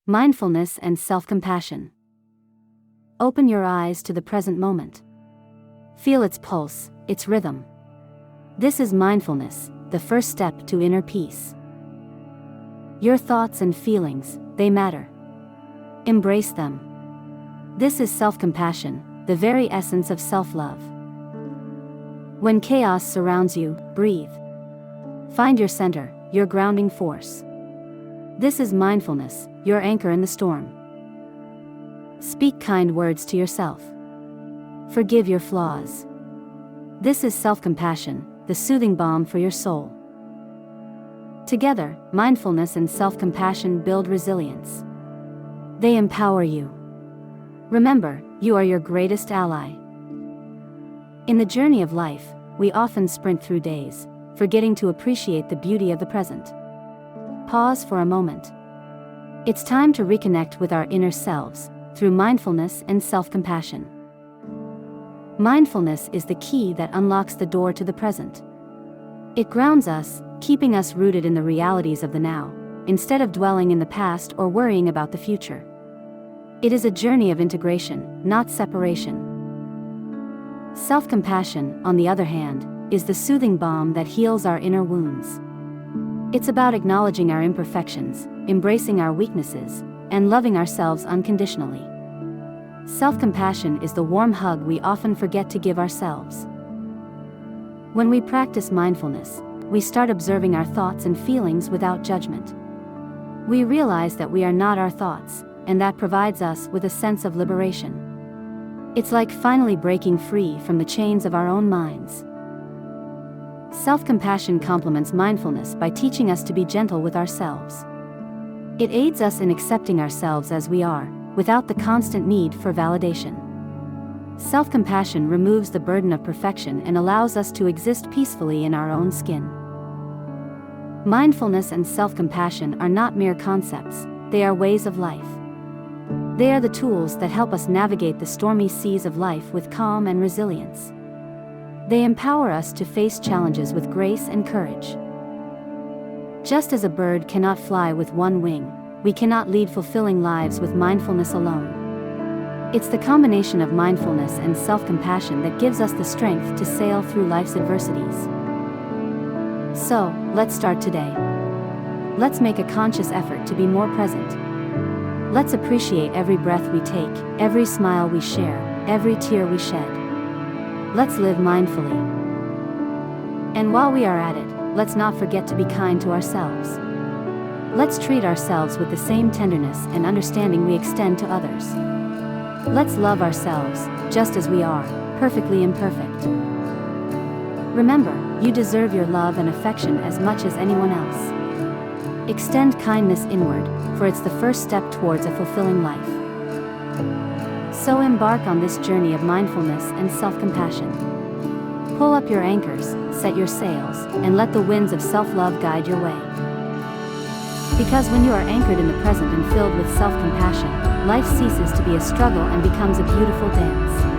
Mindfulness and self-compassion. Open your eyes to the present moment. Feel its pulse, its rhythm. This is mindfulness, the first step to inner peace. Your thoughts and feelings, they matter. Embrace them. This is self-compassion, the very essence of self-love. When chaos surrounds you, breathe. Find your center, your grounding force. This is mindfulness, your anchor in the storm. Speak kind words to yourself. Forgive your flaws. This is self-compassion, the soothing balm for your soul. Together, mindfulness and self-compassion build resilience. They empower you. Remember, you are your greatest ally. In the journey of life, we often sprint through days, forgetting to appreciate the beauty of the present. Pause for a moment. It's time to reconnect with our inner selves, through mindfulness and self-compassion. Mindfulness is the key that unlocks the door to the present. It grounds us, keeping us rooted in the realities of the now, instead of dwelling in the past or worrying about the future. It is a journey of integration, not separation. Self-compassion, on the other hand, is the soothing balm that heals our inner wounds. It's about acknowledging our imperfections, embracing our weaknesses, and loving ourselves unconditionally. Self-compassion is the warm hug we often forget to give ourselves. When we practice mindfulness, we start observing our thoughts and feelings without judgment. We realize that we are not our thoughts, and that provides us with a sense of liberation. It's like finally breaking free from the chains of our own minds. Self-compassion complements mindfulness by teaching us to be gentle with ourselves. It aids us in accepting ourselves as we are, without the constant need for validation. Self-compassion removes the burden of perfection and allows us to exist peacefully in our own skin. Mindfulness and self-compassion are not mere concepts, they are ways of life. They are the tools that help us navigate the stormy seas of life with calm and resilience. They empower us to face challenges with grace and courage. Just as a bird cannot fly with one wing, we cannot lead fulfilling lives with mindfulness alone. It's the combination of mindfulness and self-compassion that gives us the strength to sail through life's adversities. So, let's start today. Let's make a conscious effort to be more present. Let's appreciate every breath we take, every smile we share, every tear we shed. Let's live mindfully. And while we are at it, let's not forget to be kind to ourselves. Let's treat ourselves with the same tenderness and understanding we extend to others. Let's love ourselves, just as we are, perfectly imperfect. Remember, you deserve your love and affection as much as anyone else. Extend kindness inward, for it's the first step towards a fulfilling life. So embark on this journey of mindfulness and self-compassion. Pull up your anchors, set your sails, and let the winds of self-love guide your way. Because when you are anchored in the present and filled with self-compassion, life ceases to be a struggle and becomes a beautiful dance.